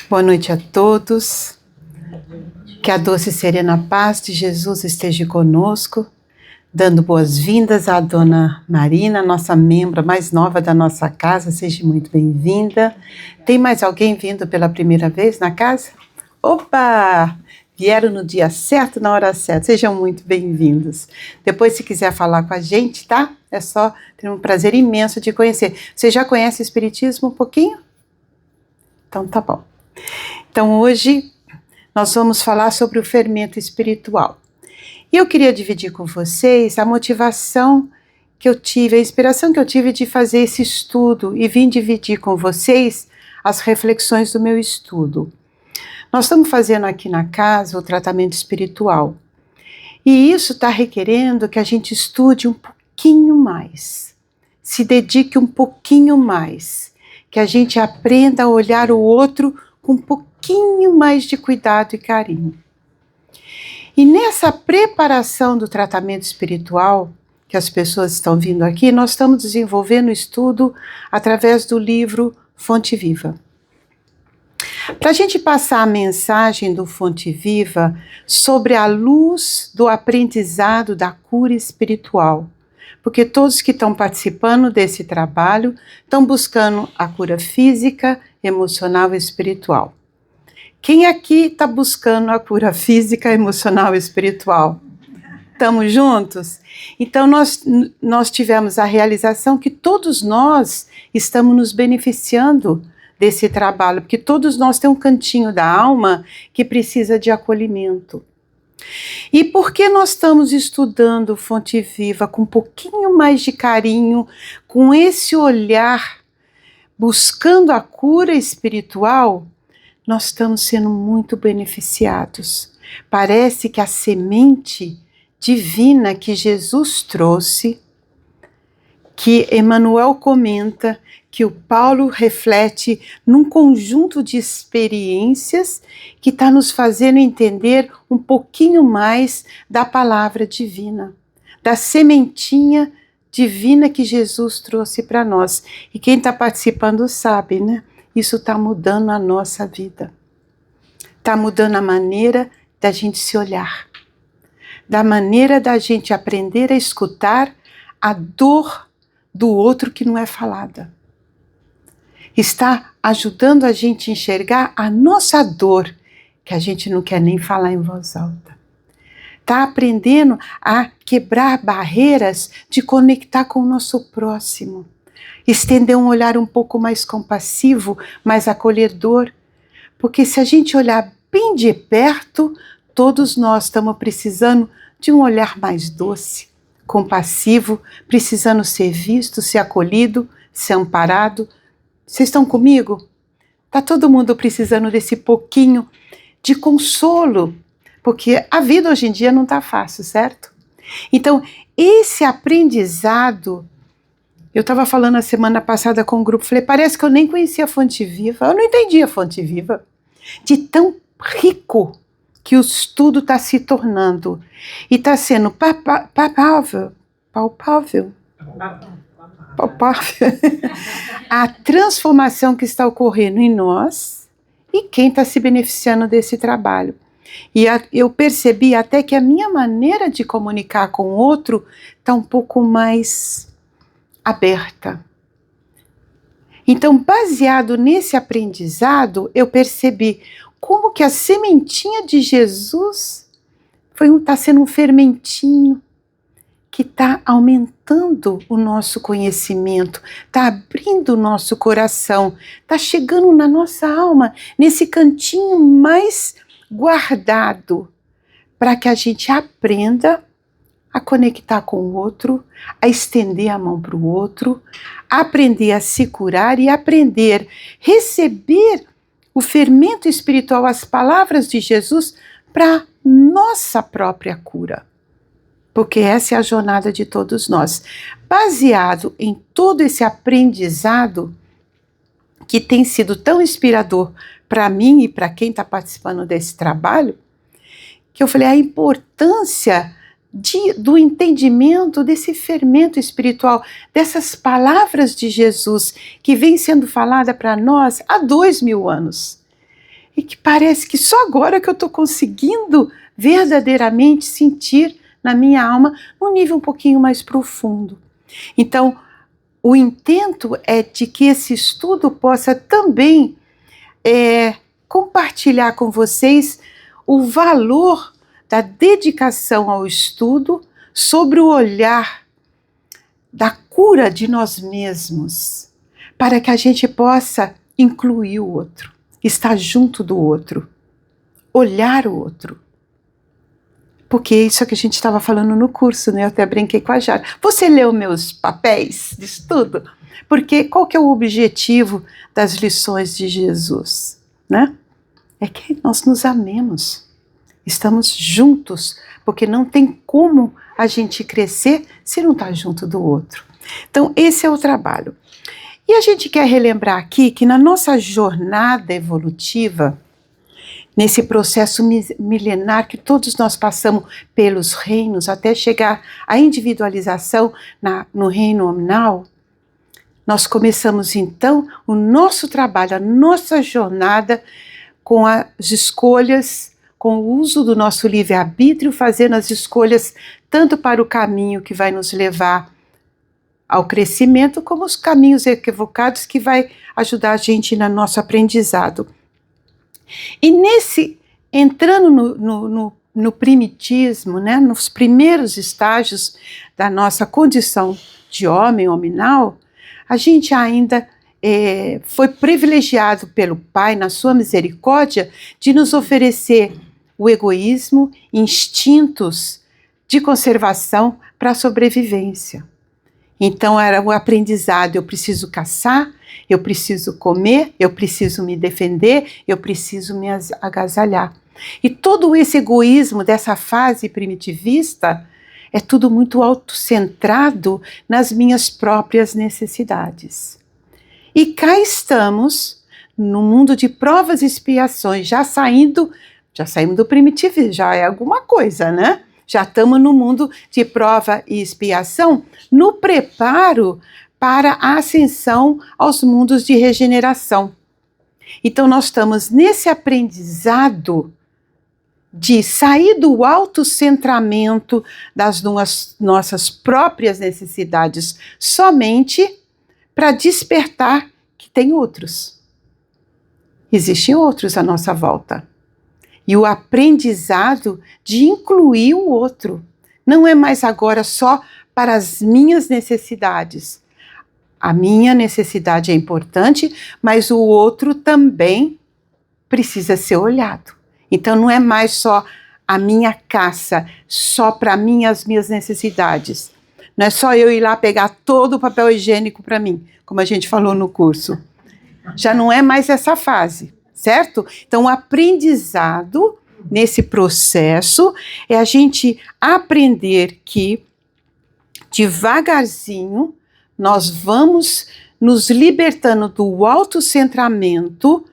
Boa noite a todos. Que a doce e serena paz de Jesus esteja conosco, dando boas-vindas à Dona Marina, nossa membro mais nova da nossa casa. Seja muito bem-vinda. Tem mais alguém vindo pela primeira vez na casa? Opa! Vieram no dia certo, na hora certa. Sejam muito bem-vindos. Depois, se quiser falar com a gente, tá? É só ter um prazer imenso de conhecer. Você já conhece o Espiritismo um pouquinho? Então tá bom. Então hoje nós vamos falar sobre o fermento espiritual. E eu queria dividir com vocês a motivação que eu tive, a inspiração que eu tive de fazer esse estudo e vim dividir com vocês as reflexões do meu estudo. Nós estamos fazendo aqui na casa o tratamento espiritual. E isso está requerendo que a gente estude um pouquinho mais, se dedique um pouquinho mais, que a gente aprenda a olhar o outro com um pouquinho mais de cuidado e carinho. E nessa preparação do tratamento espiritual, que as pessoas estão vindo aqui, nós estamos desenvolvendo o estudo através do livro Fonte Viva. Para a gente passar a mensagem do Fonte Viva sobre a luz do aprendizado da cura espiritual, porque todos que estão participando desse trabalho estão buscando a cura física, emocional e espiritual. Quem aqui está buscando a cura física, emocional e espiritual? Estamos juntos? Então nós tivemos a realização que todos nós estamos nos beneficiando desse trabalho, porque todos nós temos um cantinho da alma que precisa de acolhimento. E por que nós estamos estudando Fonte Viva com um pouquinho mais de carinho, com esse olhar, buscando a cura espiritual? Nós estamos sendo muito beneficiados. Parece que a semente divina que Jesus trouxe, que Emmanuel comenta, que o Paulo reflete num conjunto de experiências que está nos fazendo entender um pouquinho mais da palavra divina, da sementinha divina que Jesus trouxe para nós. E quem está participando sabe, né? Isso está mudando a nossa vida. Está mudando a maneira da gente se olhar, da maneira da gente aprender a escutar a dor do outro que não é falada. Está ajudando a gente a enxergar a nossa dor, que a gente não quer nem falar em voz alta. Está aprendendo a quebrar barreiras de conectar com o nosso próximo. Estender um olhar um pouco mais compassivo, mais acolhedor. Porque se a gente olhar bem de perto, todos nós estamos precisando de um olhar mais doce, compassivo, precisando ser visto, ser acolhido, ser amparado. Vocês estão comigo? Está todo mundo precisando desse pouquinho de consolo, porque a vida hoje em dia não está fácil, certo? Então, esse aprendizado, eu estava falando a semana passada com o grupo, falei, parece que eu nem conhecia a Fonte Viva, eu não entendi a Fonte Viva, de tão rico que o estudo está se tornando, e está sendo palpável, a transformação que está ocorrendo em nós e quem está se beneficiando desse trabalho. E eu percebi até que a minha maneira de comunicar com o outro está um pouco mais aberta. Então, baseado nesse aprendizado, eu percebi como que a sementinha de Jesus está sendo um fermentinho que está aumentando o nosso conhecimento, está abrindo o nosso coração, está chegando na nossa alma, nesse cantinho mais guardado, para que a gente aprenda a conectar com o outro, a estender a mão para o outro, aprender a se curar e aprender a receber o fermento espiritual, as palavras de Jesus, para nossa própria cura. Porque essa é a jornada de todos nós. Baseado em todo esse aprendizado que tem sido tão inspirador para mim e para quem está participando desse trabalho, que eu falei, a importância do entendimento desse fermento espiritual, dessas palavras de Jesus que vem sendo falada para nós há 2000 anos. E que parece que só agora que eu estou conseguindo verdadeiramente sentir na minha alma num nível um pouquinho mais profundo. Então, o intento é de que esse estudo possa também compartilhar com vocês o valor da dedicação ao estudo sobre o olhar da cura de nós mesmos, para que a gente possa incluir o outro, estar junto do outro, olhar o outro. Porque isso é que a gente estava falando no curso, né? Eu até brinquei com a Jara. Você leu meus papéis de estudo? Porque qual que é o objetivo das lições de Jesus, né? É que nós nos amemos. Estamos juntos, porque não tem como a gente crescer se não está junto do outro. Então, esse é o trabalho. E a gente quer relembrar aqui que na nossa jornada evolutiva, nesse processo milenar que todos nós passamos pelos reinos, até chegar à individualização no reino nominal, nós começamos então o nosso trabalho, a nossa jornada com as escolhas, com o uso do nosso livre-arbítrio, fazendo as escolhas tanto para o caminho que vai nos levar ao crescimento, como os caminhos equivocados que vai ajudar a gente no nosso aprendizado. E entrando no primitismo, né, nos primeiros estágios da nossa condição de homem, hominal, a gente ainda foi privilegiado pelo Pai, na sua misericórdia, de nos oferecer o egoísmo, instintos de conservação para a sobrevivência. Então era o aprendizado, eu preciso caçar, eu preciso comer, eu preciso me defender, eu preciso me agasalhar. E todo esse egoísmo dessa fase primitivista é tudo muito autocentrado nas minhas próprias necessidades. E cá estamos, no mundo de provas e expiações, já saímos do primitivismo, já é alguma coisa, né? Já estamos no mundo de prova e expiação, no preparo para a ascensão aos mundos de regeneração. Então nós estamos nesse aprendizado de sair do autocentramento das nossas próprias necessidades somente para despertar que tem outros. Existem outros à nossa volta. E o aprendizado de incluir o outro. Não é mais agora só para as minhas necessidades. A minha necessidade é importante, mas o outro também precisa ser olhado. Então não é mais só a minha caça, só para mim as minhas necessidades. Não é só eu ir lá pegar todo o papel higiênico para mim, como a gente falou no curso. Já não é mais essa fase, certo? Então o aprendizado nesse processo é a gente aprender que devagarzinho nós vamos nos libertando do autocentramento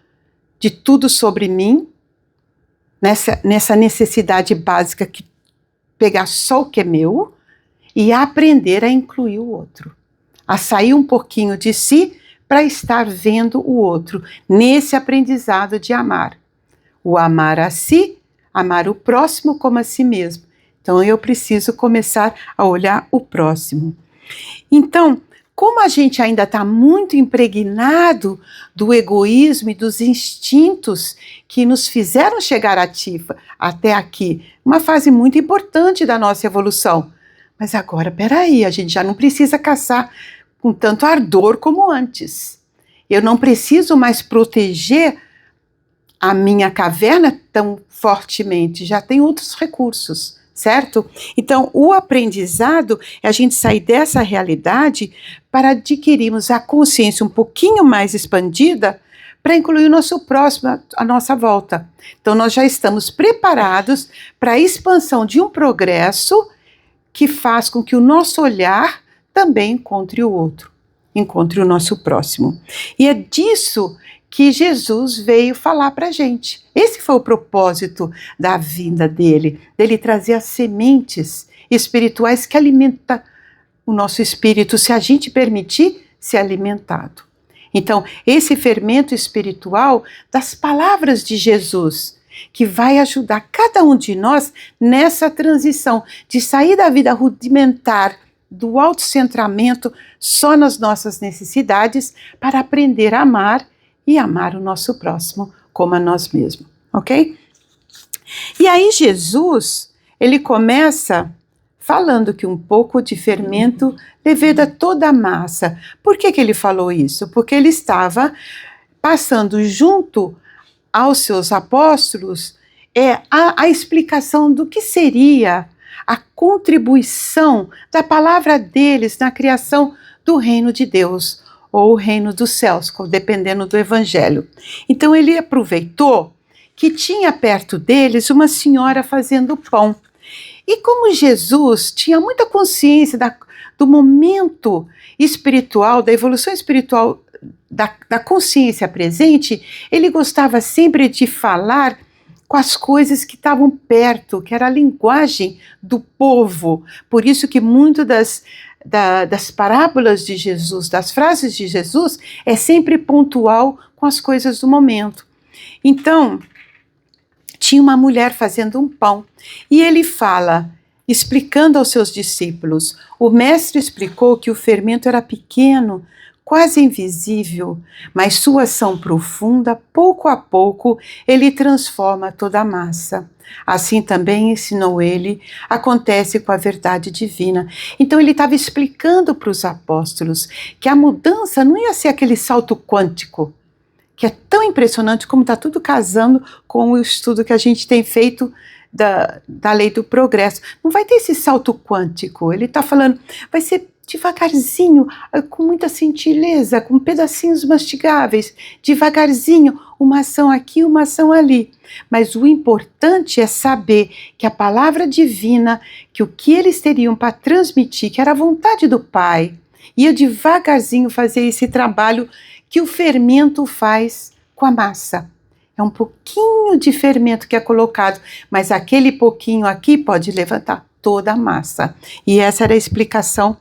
de tudo sobre mim, nessa necessidade básica que pegar só o que é meu e aprender a incluir o outro, a sair um pouquinho de si para estar vendo o outro, nesse aprendizado de amar. O amar a si, amar o próximo como a si mesmo. Então eu preciso começar a olhar o próximo. Então, como a gente ainda está muito impregnado do egoísmo e dos instintos que nos fizeram chegar até aqui, uma fase muito importante da nossa evolução. Mas agora, peraí, a gente já não precisa caçar com tanto ardor como antes. Eu não preciso mais proteger a minha caverna tão fortemente, já tem outros recursos, certo? Então, o aprendizado é a gente sair dessa realidade para adquirirmos a consciência um pouquinho mais expandida para incluir o nosso próximo à nossa volta. Então, nós já estamos preparados para a expansão de um progresso que faz com que o nosso olhar também encontre o outro, encontre o nosso próximo. E é disso que Jesus veio falar para a gente. Esse foi o propósito da vinda dele trazer as sementes espirituais que alimentam o nosso espírito, se a gente permitir ser alimentado. Então, esse fermento espiritual das palavras de Jesus, que vai ajudar cada um de nós nessa transição de sair da vida rudimentar, do autocentramento só nas nossas necessidades, para aprender a amar e amar o nosso próximo como a nós mesmos, ok? E aí Jesus, ele começa falando que um pouco de fermento leveda toda a massa. Por que ele falou isso? Porque ele estava passando junto aos seus apóstolos a explicação do que seria a contribuição da palavra deles na criação do reino de Deus, ou o reino dos céus, dependendo do evangelho. Então ele aproveitou que tinha perto deles uma senhora fazendo pão. E como Jesus tinha muita consciência do momento espiritual, da evolução espiritual, da consciência presente, ele gostava sempre de falar com as coisas que estavam perto, que era a linguagem do povo. Por isso que muito das parábolas de Jesus, das frases de Jesus, é sempre pontual com as coisas do momento. Então, tinha uma mulher fazendo um pão, e ele fala, explicando aos seus discípulos, o mestre explicou que o fermento era pequeno, quase invisível, mas sua ação profunda, pouco a pouco, ele transforma toda a massa. Assim também ensinou ele, acontece com a verdade divina. Então ele estava explicando para os apóstolos que a mudança não ia ser aquele salto quântico, que é tão impressionante como está tudo casando com o estudo que a gente tem feito da lei do progresso. Não vai ter esse salto quântico, ele está falando, vai ser devagarzinho, com muita gentileza, com pedacinhos mastigáveis, devagarzinho, uma ação aqui, uma ação ali. Mas o importante é saber que a palavra divina, que o que eles teriam para transmitir, que era a vontade do Pai, ia devagarzinho fazer esse trabalho que o fermento faz com a massa. É um pouquinho de fermento que é colocado, mas aquele pouquinho aqui pode levantar toda a massa. E essa era a explicação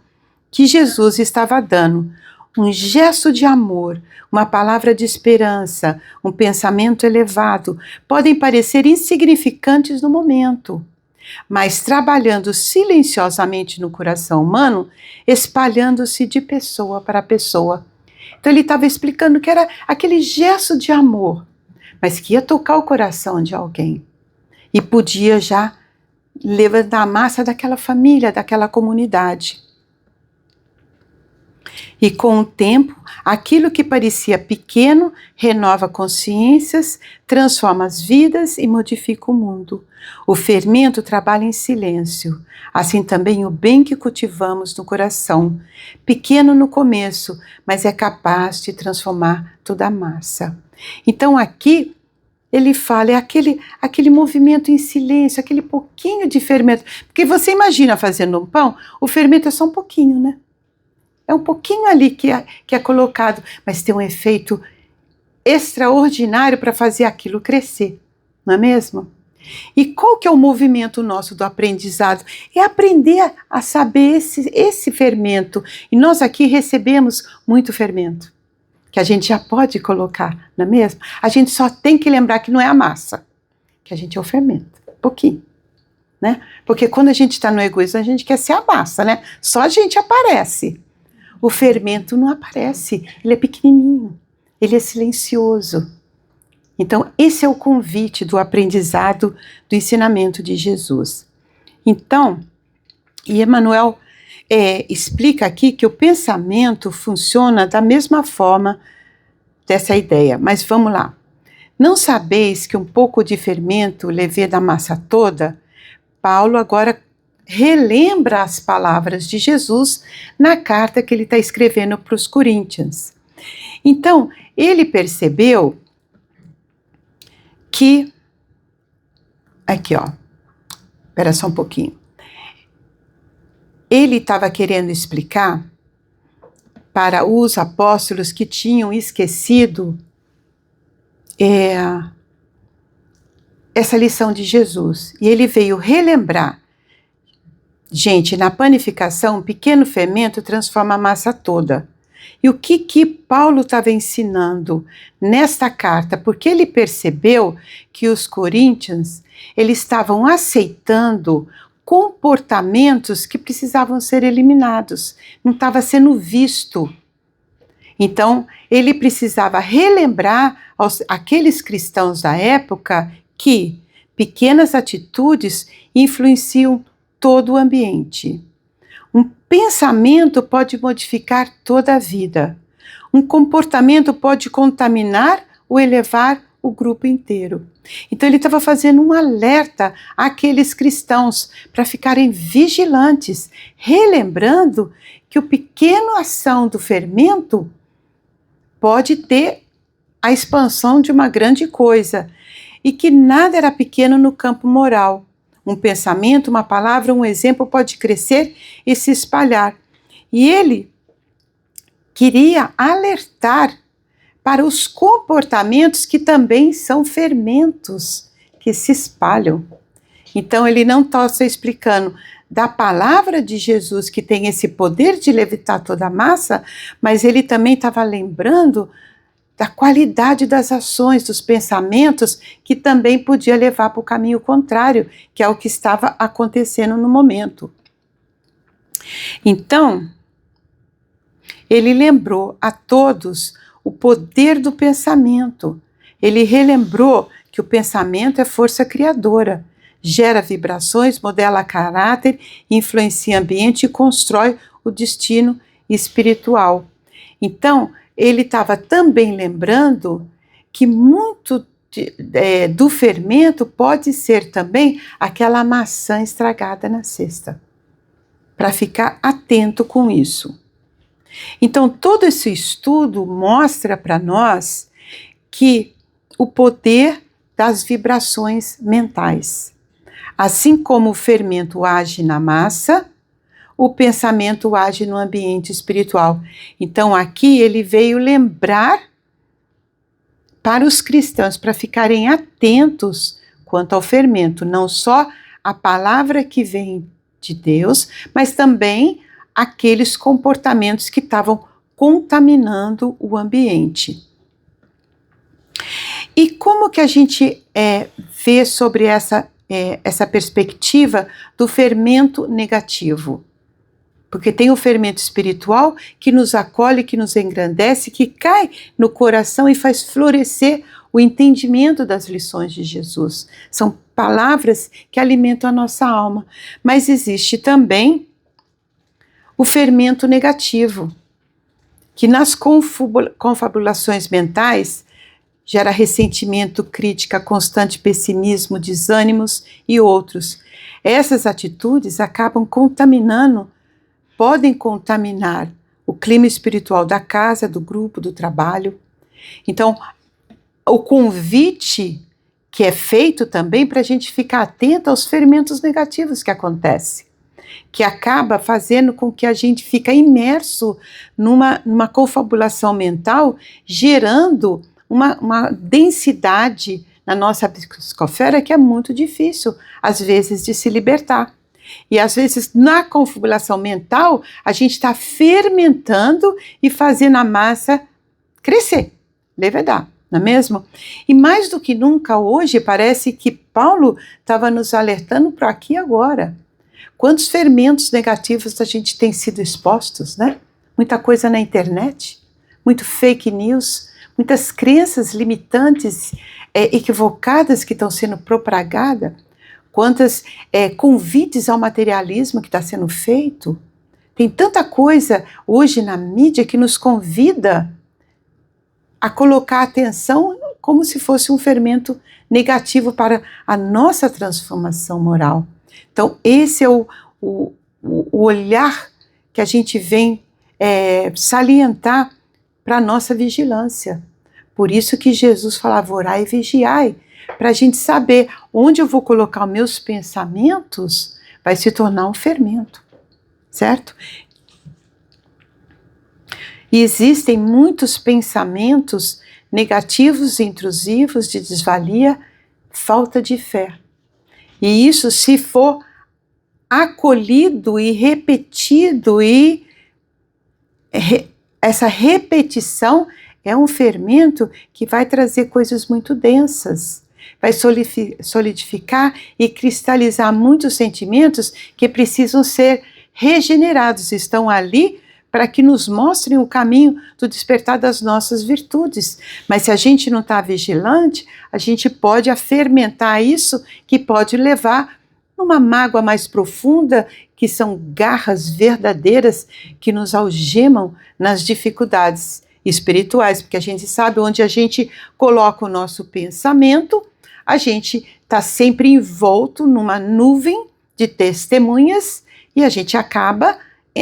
que Jesus estava dando. Um gesto de amor, uma palavra de esperança, um pensamento elevado, podem parecer insignificantes no momento, mas trabalhando silenciosamente no coração humano, espalhando-se de pessoa para pessoa. Então ele estava explicando que era aquele gesto de amor, mas que ia tocar o coração de alguém e podia já levantar a massa daquela família, daquela comunidade. E com o tempo, aquilo que parecia pequeno renova consciências, transforma as vidas e modifica o mundo. O fermento trabalha em silêncio, assim também o bem que cultivamos no coração, pequeno no começo, mas é capaz de transformar toda a massa. Então aqui ele fala, é aquele movimento em silêncio, aquele pouquinho de fermento. Porque você imagina fazendo um pão, o fermento é só um pouquinho, né? É um pouquinho ali que é colocado, mas tem um efeito extraordinário para fazer aquilo crescer, não é mesmo? E qual que é o movimento nosso do aprendizado? É aprender a saber esse fermento. E nós aqui recebemos muito fermento, que a gente já pode colocar, não é mesmo? A gente só tem que lembrar que não é a massa, que a gente é o fermento, pouquinho, né? Porque quando a gente está no egoísmo, a gente quer ser a massa, né? Só a gente aparece. O fermento não aparece, ele é pequenininho, ele é silencioso. Então, esse é o convite do aprendizado do ensinamento de Jesus. Então, e Emmanuel explica aqui que o pensamento funciona da mesma forma dessa ideia, mas vamos lá. Não sabeis que um pouco de fermento leveda a massa toda? Paulo agora relembra as palavras de Jesus na carta que ele está escrevendo para os Coríntios. Então, ele percebeu que... Aqui, ó. Espera só um pouquinho. Ele estava querendo explicar para os apóstolos que tinham esquecido essa lição de Jesus. E ele veio relembrar Gente, na panificação, um pequeno fermento transforma a massa toda. E o que Paulo estava ensinando nesta carta? Porque ele percebeu que os coríntios, eles estavam aceitando comportamentos que precisavam ser eliminados. Não estava sendo visto. Então, ele precisava relembrar àqueles cristãos da época que pequenas atitudes influenciam todo o ambiente. Um pensamento pode modificar toda a vida. Um comportamento pode contaminar ou elevar o grupo inteiro. Então ele estava fazendo um alerta àqueles cristãos para ficarem vigilantes, relembrando que o pequeno ação do fermento pode ter a expansão de uma grande coisa e que nada era pequeno no campo moral. Um pensamento, uma palavra, um exemplo pode crescer e se espalhar. E ele queria alertar para os comportamentos que também são fermentos que se espalham. Então ele não está só explicando da palavra de Jesus que tem esse poder de levitar toda a massa, mas ele também estava lembrando da qualidade das ações, dos pensamentos, que também podia levar para o caminho contrário, que é o que estava acontecendo no momento. Então, ele lembrou a todos o poder do pensamento. Ele relembrou que o pensamento é força criadora, gera vibrações, modela caráter, influencia ambiente e constrói o destino espiritual. Então, ele estava também lembrando que muito do fermento pode ser também aquela maçã estragada na cesta, para ficar atento com isso. Então, todo esse estudo mostra para nós que o poder das vibrações mentais. Assim como o fermento age na massa, o pensamento age no ambiente espiritual. Então aqui ele veio lembrar para os cristãos, para ficarem atentos quanto ao fermento, não só a palavra que vem de Deus, mas também aqueles comportamentos que estavam contaminando o ambiente. E como que a gente vê sobre essa perspectiva do fermento negativo? Porque tem o fermento espiritual que nos acolhe, que nos engrandece, que cai no coração e faz florescer o entendimento das lições de Jesus. São palavras que alimentam a nossa alma. Mas existe também o fermento negativo, que nas confabulações mentais gera ressentimento, crítica, constante pessimismo, desânimos e outros. Essas atitudes acabam podem contaminar o clima espiritual da casa, do grupo, do trabalho. Então, o convite que é feito também para a gente ficar atento aos fermentos negativos que acontecem, que acaba fazendo com que a gente fique imerso numa confabulação mental, gerando uma densidade na nossa psicosfera que é muito difícil, às vezes, de se libertar. E às vezes na confabulação mental a gente está fermentando e fazendo a massa crescer, levedar, não é mesmo? E mais do que nunca hoje parece que Paulo estava nos alertando para aqui e agora. Quantos fermentos negativos a gente tem sido expostos, né? Muita coisa na internet, muito fake news, muitas crenças limitantes, equivocadas que estão sendo propagadas. Quantos convites ao materialismo que está sendo feito. Tem tanta coisa hoje na mídia que nos convida a colocar atenção como se fosse um fermento negativo para a nossa transformação moral. Então esse é o olhar que a gente vem salientar para a nossa vigilância. Por isso que Jesus falava, orai e vigiai, para a gente saber onde eu vou colocar os meus pensamentos, vai se tornar um fermento, certo? E existem muitos pensamentos negativos, intrusivos, de desvalia, falta de fé. E isso, se for acolhido e repetido, e essa repetição é um fermento que vai trazer coisas muito densas, vai solidificar e cristalizar muitos sentimentos que precisam ser regenerados, estão ali para que nos mostrem o caminho do despertar das nossas virtudes. Mas se a gente não está vigilante, a gente pode fermentar isso, que pode levar numa mágoa mais profunda, que são garras verdadeiras que nos algemam nas dificuldades espirituais, porque a gente sabe onde a gente coloca o nosso pensamento, a gente está sempre envolto numa nuvem de testemunhas e a gente acaba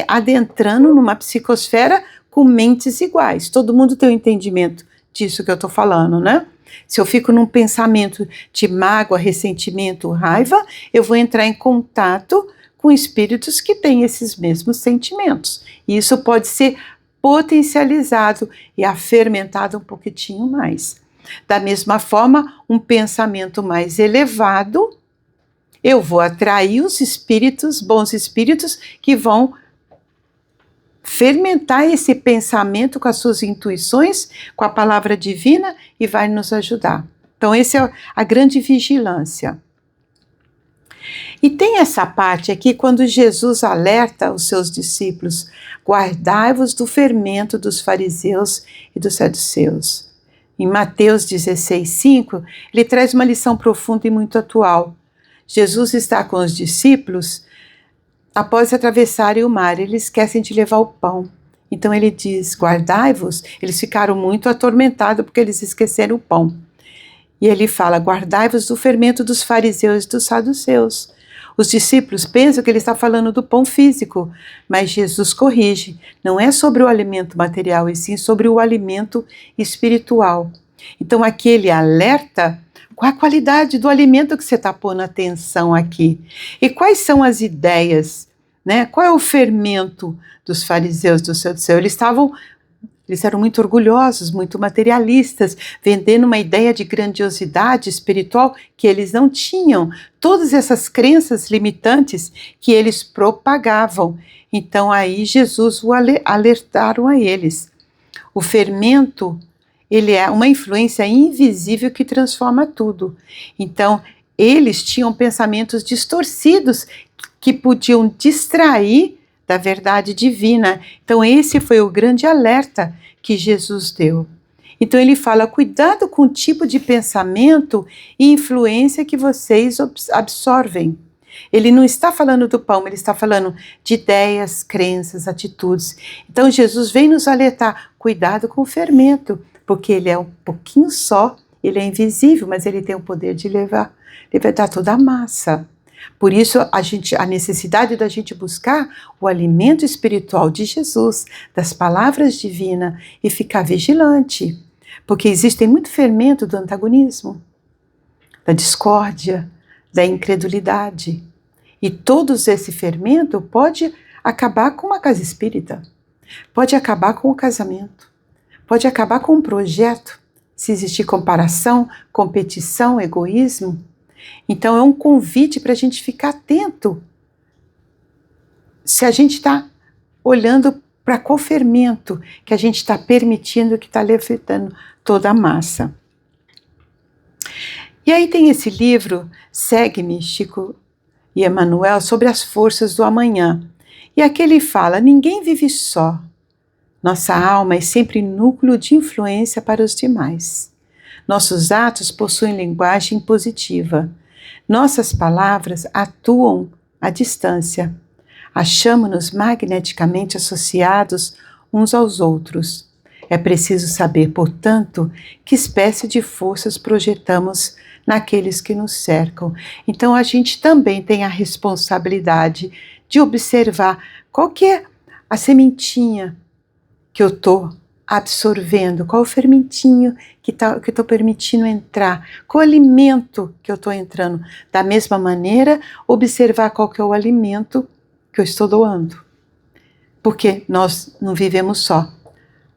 adentrando numa psicosfera com mentes iguais. Todo mundo tem um entendimento disso que eu estou falando, né? Se eu fico num pensamento de mágoa, ressentimento, raiva, eu vou entrar em contato com espíritos que têm esses mesmos sentimentos. E isso pode ser potencializado e afermentado um pouquinho mais. Da mesma forma, um pensamento mais elevado, eu vou atrair os espíritos, bons espíritos, que vão fermentar esse pensamento com as suas intuições, com a palavra divina, e vai nos ajudar. Então, essa é a grande vigilância. E tem essa parte aqui, quando Jesus alerta os seus discípulos: guardai-vos do fermento dos fariseus e dos saduceus. Em Mateus 16:5, ele traz uma lição profunda e muito atual. Jesus está com os discípulos. Após atravessarem o mar, eles esquecem de levar o pão. Então ele diz: guardai-vos. Eles ficaram muito atormentados porque eles esqueceram o pão. E ele fala: guardai-vos do fermento dos fariseus e dos saduceus. Os discípulos pensam que ele está falando do pão físico, mas Jesus corrige. Não é sobre o alimento material, e sim sobre o alimento espiritual. Então aqui ele alerta qual a qualidade do alimento que você está pondo atenção aqui. E quais são as ideias, né? Qual é o fermento dos fariseus, dos saduceus? Eles eram muito orgulhosos, muito materialistas, vendendo uma ideia de grandiosidade espiritual que eles não tinham. Todas essas crenças limitantes que eles propagavam. Então aí Jesus alertaram a eles. O fermento, ele é uma influência invisível que transforma tudo. Então, eles tinham pensamentos distorcidos que podiam distrair da verdade divina. Então, esse foi o grande alerta que Jesus deu. Então, ele fala: cuidado com o tipo de pensamento e influência que vocês absorvem. Ele não está falando do pão, ele está falando de ideias, crenças, atitudes. Então, Jesus vem nos alertar: cuidado com o fermento, porque ele é um pouquinho só, ele é invisível, mas ele tem o poder de libertar toda a massa. Por isso, a necessidade da gente buscar o alimento espiritual de Jesus, das palavras divinas, e ficar vigilante. Porque existe muito fermento do antagonismo, da discórdia, da incredulidade. E todos esse fermento pode acabar com uma casa espírita, pode acabar com o casamento, pode acabar com um projeto, se existir comparação, competição, egoísmo. Então é um convite para a gente ficar atento. Se a gente está olhando para qual fermento que a gente está permitindo que está levitando toda a massa. E aí tem esse livro, Segue-me, Chico e Emmanuel, sobre as forças do amanhã. E aqui ele fala: ninguém vive só. Nossa alma é sempre núcleo de influência para os demais. Nossos atos possuem linguagem positiva. Nossas palavras atuam à distância. Achamo-nos magneticamente associados uns aos outros. É preciso saber, portanto, que espécie de forças projetamos naqueles que nos cercam. Então a gente também tem a responsabilidade de observar qual que é a sementinha que eu estou absorvendo, qual o fermentinho que eu estou permitindo entrar, qual o alimento que eu estou entrando. Da mesma maneira, observar qual que é o alimento que eu estou doando. Porque nós não vivemos só.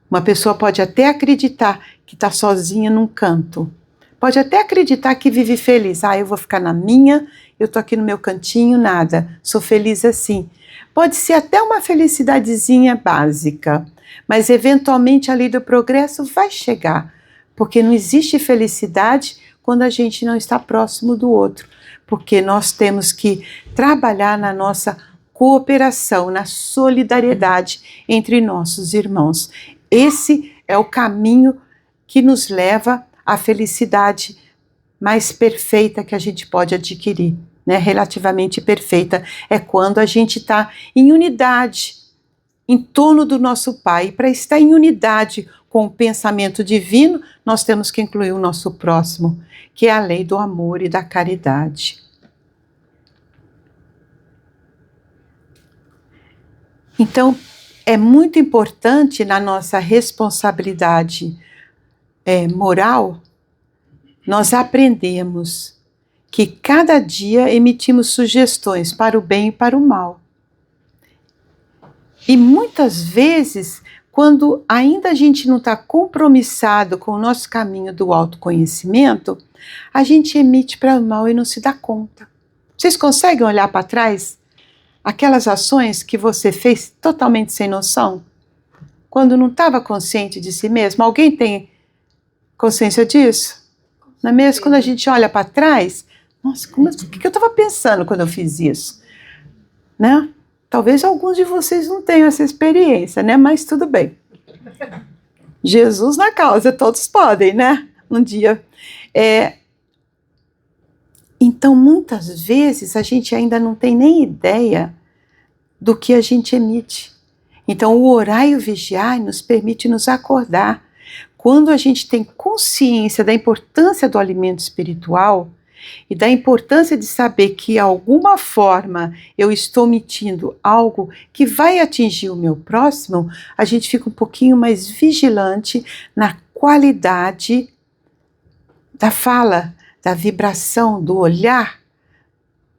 Uma pessoa pode até acreditar que está sozinha num canto, pode até acreditar que vive feliz. Eu vou ficar na minha eu estou aqui no meu cantinho, nada, sou feliz assim. Pode ser até uma felicidadezinha básica, mas eventualmente a lei do progresso vai chegar, porque não existe felicidade quando a gente não está próximo do outro, porque nós temos que trabalhar na nossa cooperação, na solidariedade entre nossos irmãos. Esse é o caminho que nos leva à felicidade mais perfeita que a gente pode adquirir, né? Relativamente perfeita, é quando a gente está em unidade, em torno do nosso Pai. E para estar em unidade com o pensamento divino, nós temos que incluir o nosso próximo, que é a lei do amor e da caridade. Então, é muito importante na nossa responsabilidade moral, nós aprendemos que cada dia emitimos sugestões para o bem e para o mal. E muitas vezes, quando ainda a gente não está compromissado com o nosso caminho do autoconhecimento, a gente emite para o mal e não se dá conta. Vocês conseguem olhar para trás? Aquelas ações que você fez totalmente sem noção? Quando não estava consciente de si mesmo? Alguém tem consciência disso? Não é mesmo? Quando a gente olha para trás, nossa, o que eu estava pensando quando eu fiz isso? Né? Talvez alguns de vocês não tenham essa experiência, né? Mas tudo bem. Jesus na causa, todos podem, né? Um dia. Então, muitas vezes, a gente ainda não tem nem ideia do que a gente emite. Então, o orar e o vigiar nos permite nos acordar. Quando a gente tem consciência da importância do alimento espiritual e da importância de saber que, de alguma forma, eu estou emitindo algo que vai atingir o meu próximo, a gente fica um pouquinho mais vigilante na qualidade da fala, da vibração, do olhar,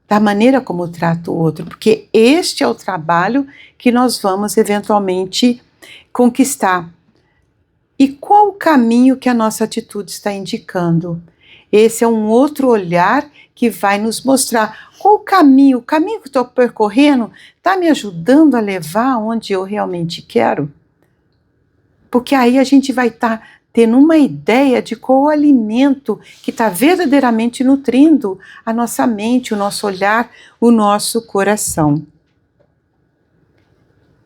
da maneira como trata o outro, porque este é o trabalho que nós vamos eventualmente conquistar. E qual o caminho que a nossa atitude está indicando? Esse é um outro olhar que vai nos mostrar qual o caminho que eu estou percorrendo está me ajudando a levar onde eu realmente quero? Porque aí a gente vai estar tendo uma ideia de qual o alimento que está verdadeiramente nutrindo a nossa mente, o nosso olhar, o nosso coração.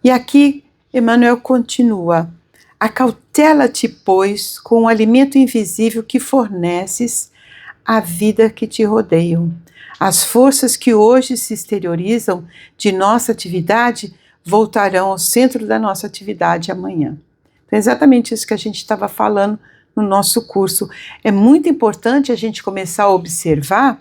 E aqui Emmanuel continua: acautela-te, pois, com o alimento invisível que forneces à vida que te rodeiam. As forças que hoje se exteriorizam de nossa atividade voltarão ao centro da nossa atividade amanhã. Então, é exatamente isso que a gente estava falando no nosso curso. É muito importante a gente começar a observar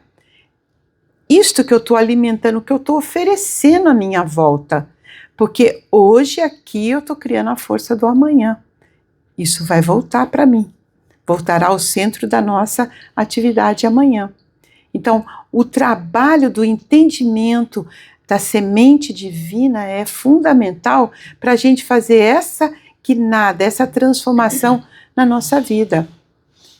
isto que eu estou alimentando, que eu estou oferecendo à minha volta. Porque hoje aqui eu estou criando a força do amanhã. Isso vai voltar para mim, voltará ao centro da nossa atividade amanhã. Então, o trabalho do entendimento da semente divina é fundamental para a gente fazer essa guinada, essa transformação na nossa vida.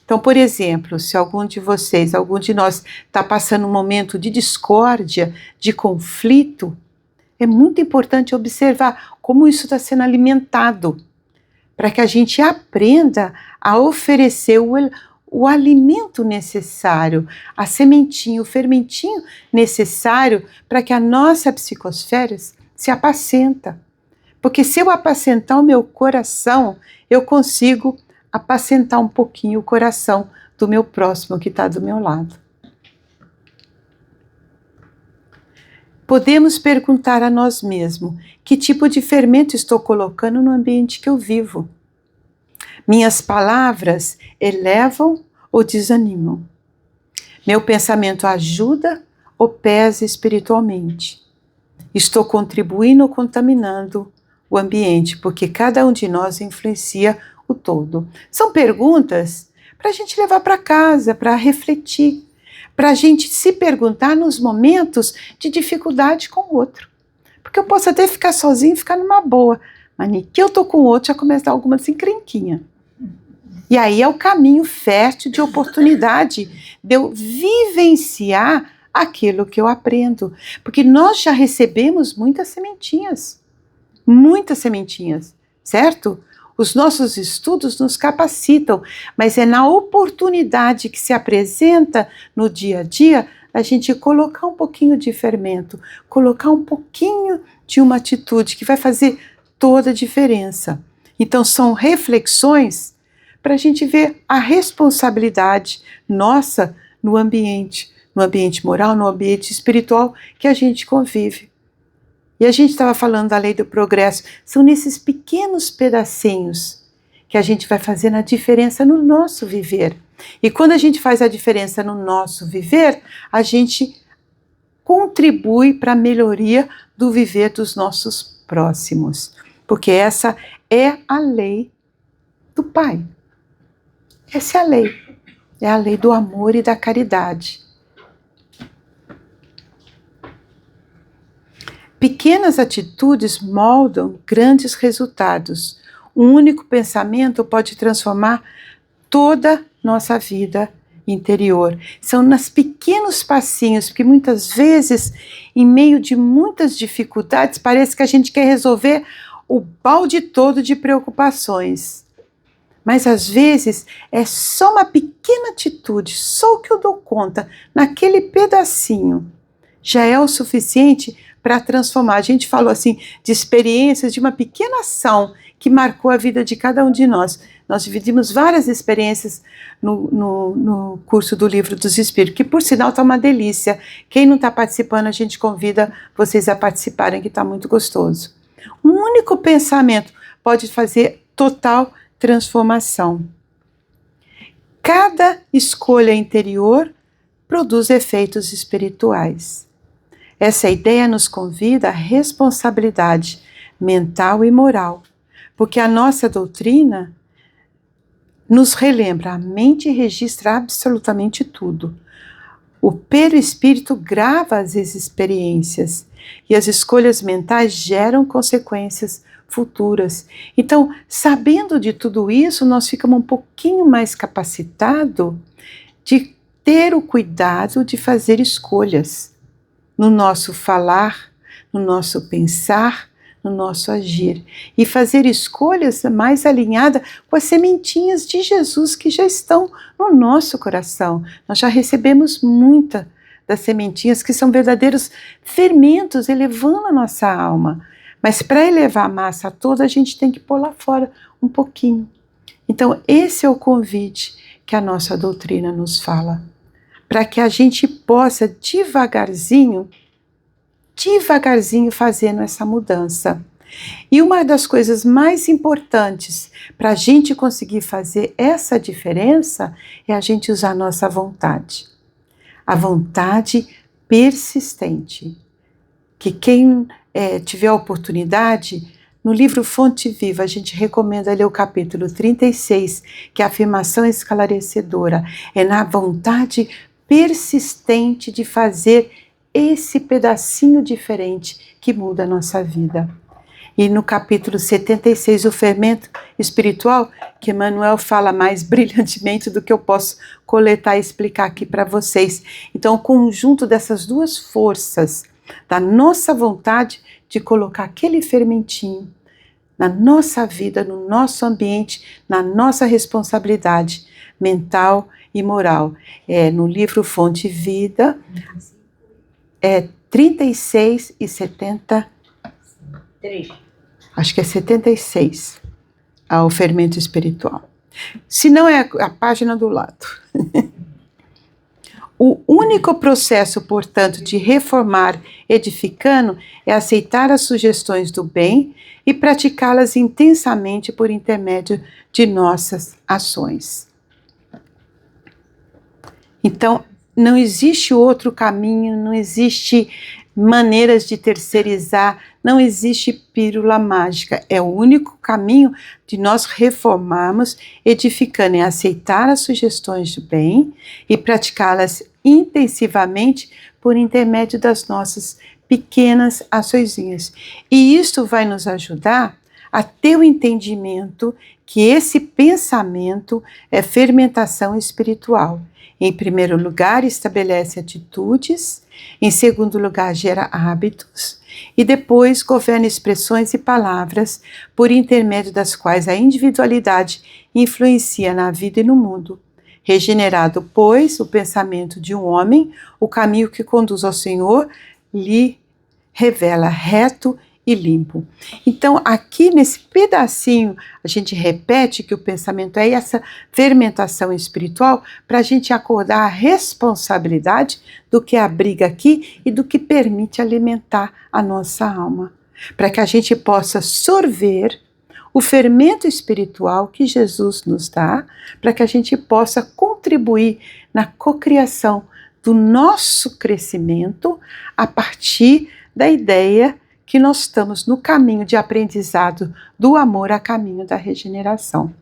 Então, por exemplo, se algum de vocês, algum de nós está passando um momento de discórdia, de conflito, é muito importante observar como isso está sendo alimentado, para que a gente aprenda a oferecer o alimento necessário, a sementinha, o fermentinho necessário para que a nossa psicosfera se apacenta. Porque se eu apacentar o meu coração, eu consigo apacentar um pouquinho o coração do meu próximo que está do meu lado. Podemos perguntar a nós mesmos: que tipo de fermento estou colocando no ambiente que eu vivo? Minhas palavras elevam ou desanimam? Meu pensamento ajuda ou pesa espiritualmente? Estou contribuindo ou contaminando o ambiente? Porque cada um de nós influencia o todo. São perguntas para a gente levar para casa, para refletir, para a gente se perguntar nos momentos de dificuldade com o outro. Porque eu posso até ficar sozinho e ficar numa boa, mas nem que eu estou com o outro já começa a dar alguma encrenquinha. E aí é o caminho fértil de oportunidade de eu vivenciar aquilo que eu aprendo. Porque nós já recebemos muitas sementinhas, certo? Os nossos estudos nos capacitam, mas é na oportunidade que se apresenta no dia a dia a gente colocar um pouquinho de fermento, colocar um pouquinho de uma atitude que vai fazer toda a diferença. Então são reflexões para a gente ver a responsabilidade nossa no ambiente moral, no ambiente espiritual que a gente convive. E a gente estava falando da lei do progresso, são nesses pequenos pedacinhos que a gente vai fazendo a diferença no nosso viver. E quando a gente faz a diferença no nosso viver, a gente contribui para a melhoria do viver dos nossos próximos. Porque essa é a lei do Pai. Essa é a lei. É a lei do amor e da caridade. Pequenas atitudes moldam grandes resultados. Um único pensamento pode transformar toda nossa vida interior. São nos pequenos passinhos, porque muitas vezes, em meio de muitas dificuldades, parece que a gente quer resolver o balde todo de preocupações. Mas às vezes é só uma pequena atitude, só o que eu dou conta, naquele pedacinho, já é o suficiente para transformar. A gente falou assim de experiências, de uma pequena ação que marcou a vida de cada um de nós. Nós dividimos várias experiências no curso do Livro dos Espíritos, que por sinal está uma delícia. Quem não está participando, a gente convida vocês a participarem, que está muito gostoso. Um único pensamento pode fazer total transformação. Cada escolha interior produz efeitos espirituais. Essa ideia nos convida à responsabilidade mental e moral, porque a nossa doutrina nos relembra, a mente registra absolutamente tudo. O perispírito grava as experiências e as escolhas mentais geram consequências futuras. Então, sabendo de tudo isso, nós ficamos um pouquinho mais capacitados de ter o cuidado de fazer escolhas no nosso falar, no nosso pensar, no nosso agir. E fazer escolhas mais alinhadas com as sementinhas de Jesus que já estão no nosso coração. Nós já recebemos muita das sementinhas que são verdadeiros fermentos elevando a nossa alma. Mas para elevar a massa toda, a gente tem que pôr lá fora um pouquinho. Então, esse é o convite que a nossa doutrina nos fala. Para que a gente possa devagarzinho fazendo essa mudança. E uma das coisas mais importantes para a gente conseguir fazer essa diferença é a gente usar a nossa vontade. A vontade persistente. Que quem tiver a oportunidade, no livro Fonte Viva, a gente recomenda ler o capítulo 36, que é a afirmação esclarecedora. É na vontade persistente de fazer esse pedacinho diferente que muda a nossa vida. E no capítulo 76, o fermento espiritual, que Emmanuel fala mais brilhantemente do que eu posso coletar e explicar aqui para vocês. Então, o conjunto dessas duas forças, da nossa vontade de colocar aquele fermentinho na nossa vida, no nosso ambiente, na nossa responsabilidade mental e moral. No livro Fonte Vida, 36 e 73. Acho que é 76, o fermento espiritual. Se não é a página do lado. O único processo, portanto, de reformar edificando é aceitar as sugestões do bem e praticá-las intensamente por intermédio de nossas ações. Então, não existe outro caminho, não existe maneiras de terceirizar, não existe pílula mágica. É o único caminho de nós reformarmos, edificando, é aceitar as sugestões do bem e praticá-las intensivamente por intermédio das nossas pequenas açõezinhas. E isso vai nos ajudar a ter o entendimento que esse pensamento é fermentação espiritual. Em primeiro lugar, estabelece atitudes, em segundo lugar, gera hábitos, e depois governa expressões e palavras por intermédio das quais a individualidade influencia na vida e no mundo. Regenerado, pois, o pensamento de um homem, o caminho que conduz ao Senhor lhe revela reto e limpo. Então, aqui nesse pedacinho, a gente repete que o pensamento é essa fermentação espiritual para a gente acordar a responsabilidade do que abriga aqui e do que permite alimentar a nossa alma. Para que a gente possa sorver o fermento espiritual que Jesus nos dá, para que a gente possa contribuir na cocriação do nosso crescimento a partir da ideia que nós estamos no caminho de aprendizado do amor a caminho da regeneração.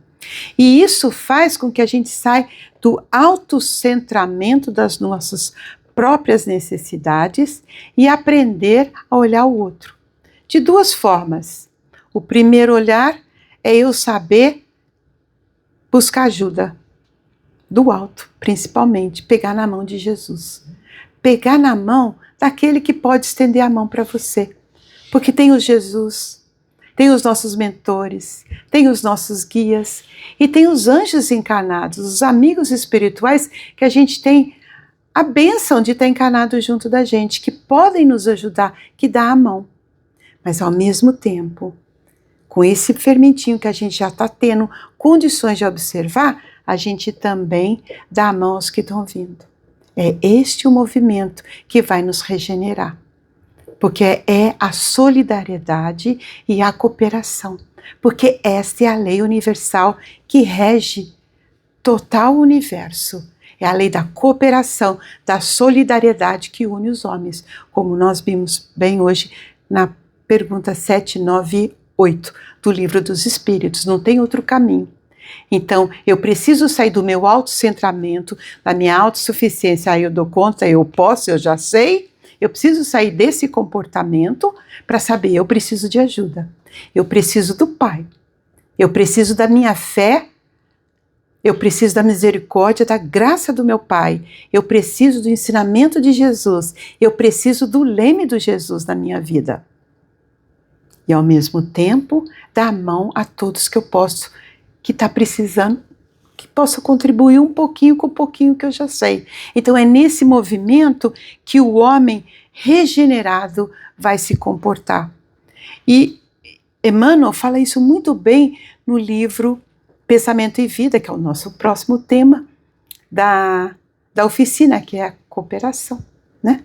E isso faz com que a gente saia do autocentramento das nossas próprias necessidades e aprender a olhar o outro. De duas formas. O primeiro olhar é eu saber buscar ajuda do alto, principalmente, pegar na mão de Jesus. Pegar na mão daquele que pode estender a mão para você. Porque tem o Jesus, tem os nossos mentores, tem os nossos guias e tem os anjos encarnados, os amigos espirituais que a gente tem a bênção de estar encarnado junto da gente, que podem nos ajudar, que dá a mão. Mas ao mesmo tempo, com esse fermentinho que a gente já está tendo condições de observar, a gente também dá a mão aos que estão vindo. É este o movimento que vai nos regenerar. Porque é a solidariedade e a cooperação. Porque esta é a lei universal que rege total o universo. É a lei da cooperação, da solidariedade que une os homens. Como nós vimos bem hoje na pergunta 7, 9 e 8 do Livro dos Espíritos. Não tem outro caminho. Então, eu preciso sair do meu autocentramento, da minha autossuficiência. Aí eu dou conta, eu posso, eu já sei. Eu preciso sair desse comportamento para saber, eu preciso de ajuda. Eu preciso do Pai. Eu preciso da minha fé. Eu preciso da misericórdia, da graça do meu Pai. Eu preciso do ensinamento de Jesus. Eu preciso do leme do Jesus na minha vida. E ao mesmo tempo, dar a mão a todos que eu posso, que está precisando, que possa contribuir um pouquinho com o pouquinho que eu já sei. Então é nesse movimento que o homem regenerado vai se comportar. E Emmanuel fala isso muito bem no livro Pensamento e Vida, que é o nosso próximo tema da oficina, que é a cooperação, né?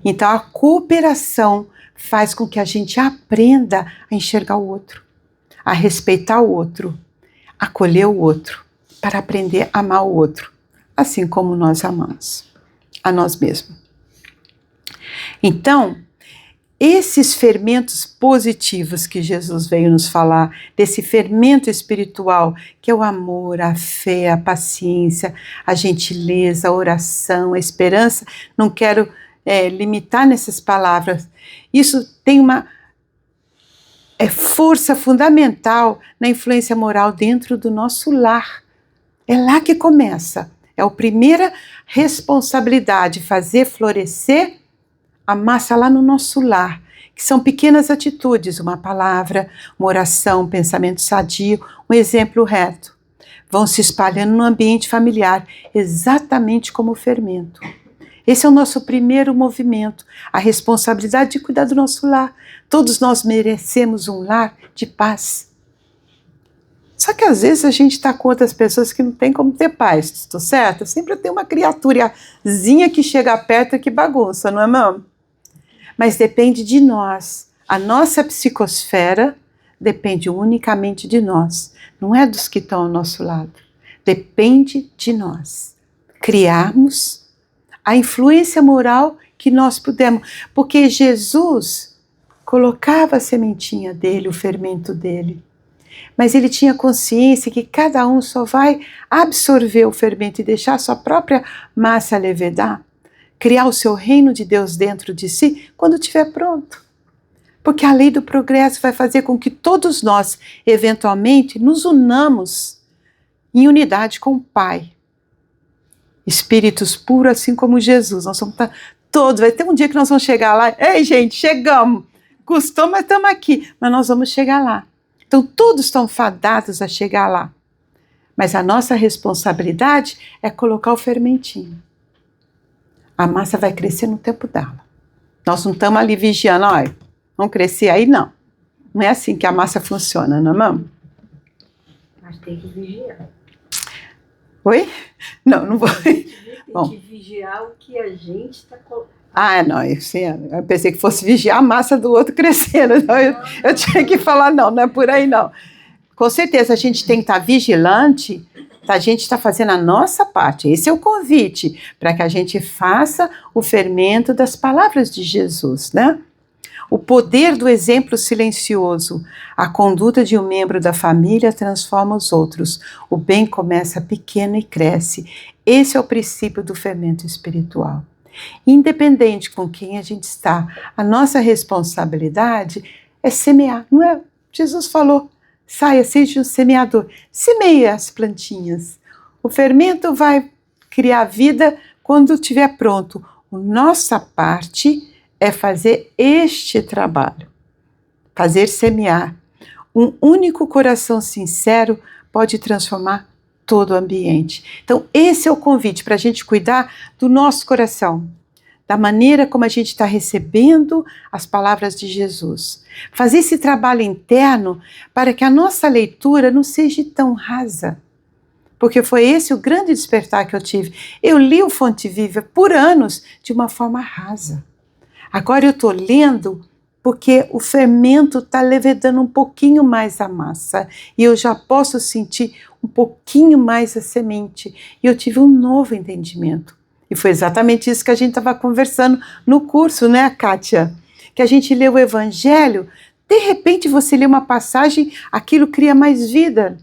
Então a cooperação faz com que a gente aprenda a enxergar o outro, a respeitar o outro, acolher o outro, para aprender a amar o outro, assim como nós amamos a nós mesmos. Então, esses fermentos positivos que Jesus veio nos falar, desse fermento espiritual, que é o amor, a fé, a paciência, a gentileza, a oração, a esperança, não quero limitar nessas palavras, isso tem uma força fundamental na influência moral dentro do nosso lar. É lá que começa. É a primeira responsabilidade, fazer florescer a massa lá no nosso lar, que são pequenas atitudes, uma palavra, uma oração, um pensamento sadio, um exemplo reto. Vão se espalhando no ambiente familiar, exatamente como o fermento. Esse é o nosso primeiro movimento, a responsabilidade de cuidar do nosso lar. Todos nós merecemos um lar de paz. Só que às vezes a gente está com outras pessoas que não tem como ter paz, estou certa? Sempre tem uma criaturazinha que chega perto e que bagunça, não é mesmo? Mas depende de nós. A nossa psicosfera depende unicamente de nós. Não é dos que estão ao nosso lado. Depende de nós. Criarmos a influência moral que nós pudermos. Porque Jesus colocava a sementinha dele, o fermento dele. Mas ele tinha consciência que cada um só vai absorver o fermento e deixar a sua própria massa levedar, criar o seu reino de Deus dentro de si, quando estiver pronto. Porque a lei do progresso vai fazer com que todos nós, eventualmente, nos unamos em unidade com o Pai. Espíritos puros, assim como Jesus. Nós vamos estar todos, vai ter um dia que nós vamos chegar lá. Ei, gente, chegamos. Custou, mas estamos aqui. Mas nós vamos chegar lá. Então, todos estão fadados a chegar lá. Mas a nossa responsabilidade é colocar o fermentinho. A massa vai crescer no tempo dela. Nós não estamos ali vigiando, olha, vamos crescer aí, não. Não é assim que a massa funciona, não é, mamãe? Mas tem que vigiar. Oi? Não, não vou. Tem que vigiar o que a gente está colocando. Ah, não, eu pensei que fosse vigiar a massa do outro crescendo. Então eu tinha que falar, não é por aí, não. Com certeza a gente tem que estar vigilante, a gente está fazendo a nossa parte. Esse é o convite, para que a gente faça o fermento das palavras de Jesus, né? O poder do exemplo silencioso. A conduta de um membro da família transforma os outros. O bem começa pequeno e cresce. Esse é o princípio do fermento espiritual. Independente com quem a gente está, a nossa responsabilidade é semear. Não é? Jesus falou, saia, seja um semeador. Semeie as plantinhas. O fermento vai criar vida quando estiver pronto. A nossa parte é fazer este trabalho, fazer semear. Um único coração sincero pode transformar todo o ambiente. Então, esse é o convite para a gente cuidar do nosso coração, da maneira como a gente está recebendo as palavras de Jesus. Fazer esse trabalho interno para que a nossa leitura não seja tão rasa. Porque foi esse o grande despertar que eu tive. Eu li o Fonte Viva por anos de uma forma rasa. Agora eu estou lendo porque o fermento está levedando um pouquinho mais a massa e eu já posso sentir um pouquinho mais a semente. E eu tive um novo entendimento. E foi exatamente isso que a gente estava conversando no curso, né, Kátia? Que a gente lê o Evangelho, de repente você lê uma passagem, aquilo cria mais vida.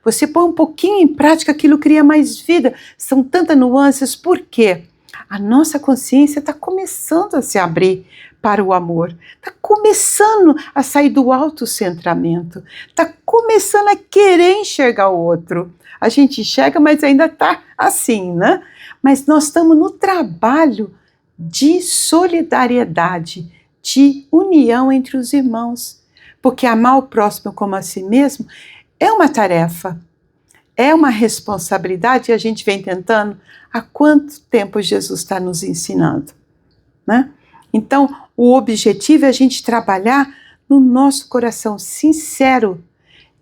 Você põe um pouquinho em prática, aquilo cria mais vida. São tantas nuances, por quê? A nossa consciência está começando a se abrir para o amor, está começando a sair do autocentramento, está começando a querer enxergar o outro. A gente enxerga, mas ainda está assim, né? Mas nós estamos no trabalho de solidariedade, de união entre os irmãos, porque amar o próximo como a si mesmo é uma tarefa, é uma responsabilidade e a gente vem tentando. Há quanto tempo Jesus está nos ensinando, né? Então, o objetivo é a gente trabalhar no nosso coração sincero,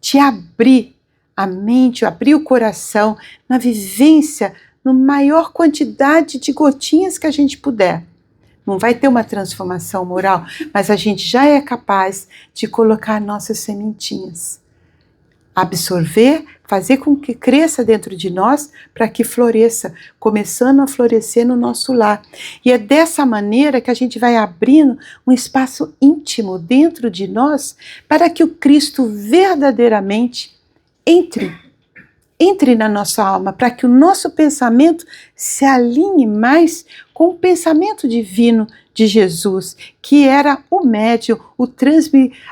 de abrir a mente, abrir o coração na vivência, na maior quantidade de gotinhas que a gente puder. Não vai ter uma transformação moral, mas a gente já é capaz de colocar nossas sementinhas. Absorver, fazer com que cresça dentro de nós para que floresça, começando a florescer no nosso lar. E é dessa maneira que a gente vai abrindo um espaço íntimo dentro de nós para que o Cristo verdadeiramente entre na nossa alma, para que o nosso pensamento se alinhe mais com o pensamento divino de Jesus, que era o médium,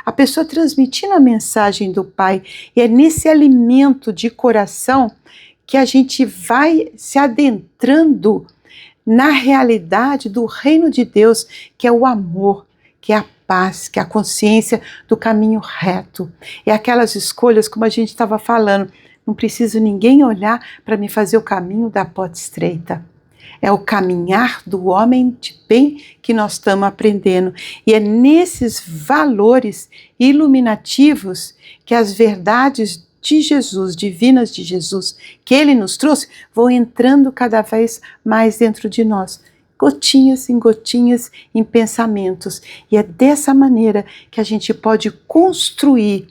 a pessoa transmitindo a mensagem do Pai. E é nesse alimento de coração que a gente vai se adentrando na realidade do reino de Deus, que é o amor, que é a paz, que é a consciência do caminho reto. É aquelas escolhas, como a gente estava falando, não preciso ninguém olhar para me fazer o caminho da porta estreita. É o caminhar do homem de bem que nós estamos aprendendo. E é nesses valores iluminativos que as verdades de Jesus, divinas de Jesus, que Ele nos trouxe, vão entrando cada vez mais dentro de nós. Gotinhas em gotinhas, em pensamentos. E é dessa maneira que a gente pode construir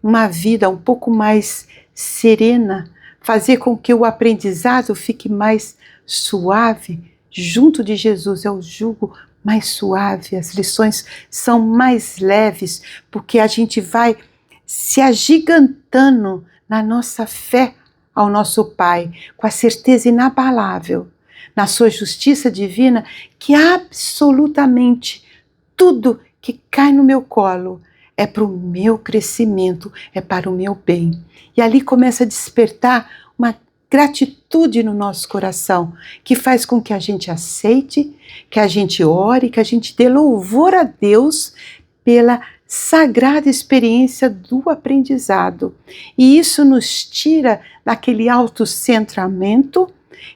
uma vida um pouco mais serena, fazer com que o aprendizado fique mais suave. Junto de Jesus é o jugo mais suave, as lições são mais leves, porque a gente vai se agigantando na nossa fé ao nosso Pai, com a certeza inabalável, na sua justiça divina, que absolutamente tudo que cai no meu colo é para o meu crescimento, é para o meu bem. E ali começa a despertar uma gratitude no nosso coração, que faz com que a gente aceite, que a gente ore, que a gente dê louvor a Deus pela sagrada experiência do aprendizado. E isso nos tira daquele autocentramento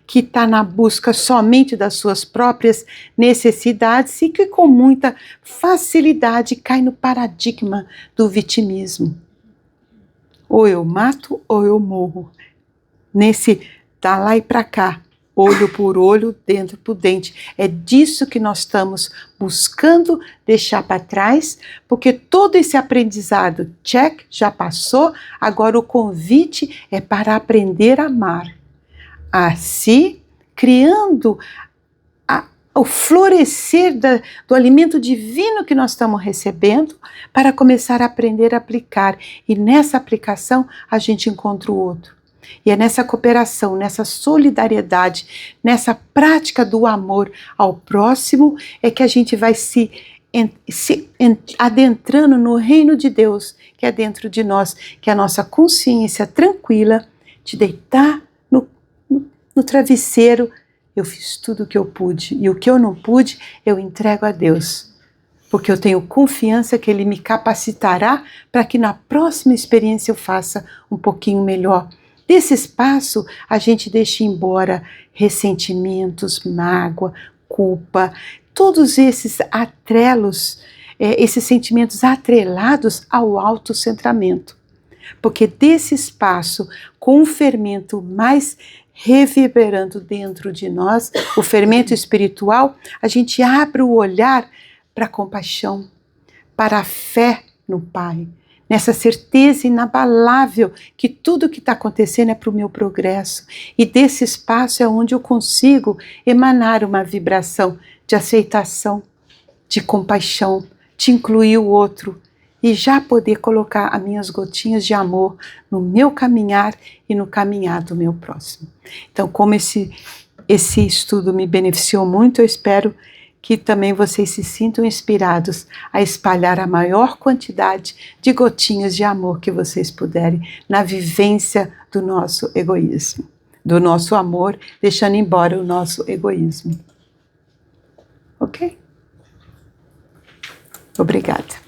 que está na busca somente das suas próprias necessidades e que com muita facilidade cai no paradigma do vitimismo. Ou eu mato ou eu morro. Nesse tá lá e para cá, olho por olho, dentro por dente. É disso que nós estamos buscando deixar para trás, porque todo esse aprendizado, check, já passou, agora o convite é para aprender a amar. Assim, criando o florescer do alimento divino que nós estamos recebendo, para começar a aprender a aplicar. E nessa aplicação, a gente encontra o outro. E é nessa cooperação, nessa solidariedade, nessa prática do amor ao próximo, é que a gente vai se adentrando no reino de Deus, que é dentro de nós, que é a nossa consciência tranquila de deitar no travesseiro. Eu fiz tudo o que eu pude, e o que eu não pude, eu entrego a Deus. Porque eu tenho confiança que Ele me capacitará para que na próxima experiência eu faça um pouquinho melhor. Desse espaço, a gente deixa embora ressentimentos, mágoa, culpa, todos esses atrelos, esses sentimentos atrelados ao autocentramento. Porque desse espaço, com o fermento mais reverberando dentro de nós, o fermento espiritual, a gente abre o olhar para a compaixão, para a fé no Pai, nessa certeza inabalável que tudo que está acontecendo é para o meu progresso. E desse espaço é onde eu consigo emanar uma vibração de aceitação, de compaixão, de incluir o outro e já poder colocar as minhas gotinhas de amor no meu caminhar e no caminhar do meu próximo. Então, como esse estudo me beneficiou muito, eu espero que também vocês se sintam inspirados a espalhar a maior quantidade de gotinhas de amor que vocês puderem na vivência do nosso egoísmo, do nosso amor, deixando embora o nosso egoísmo. Ok? Obrigada.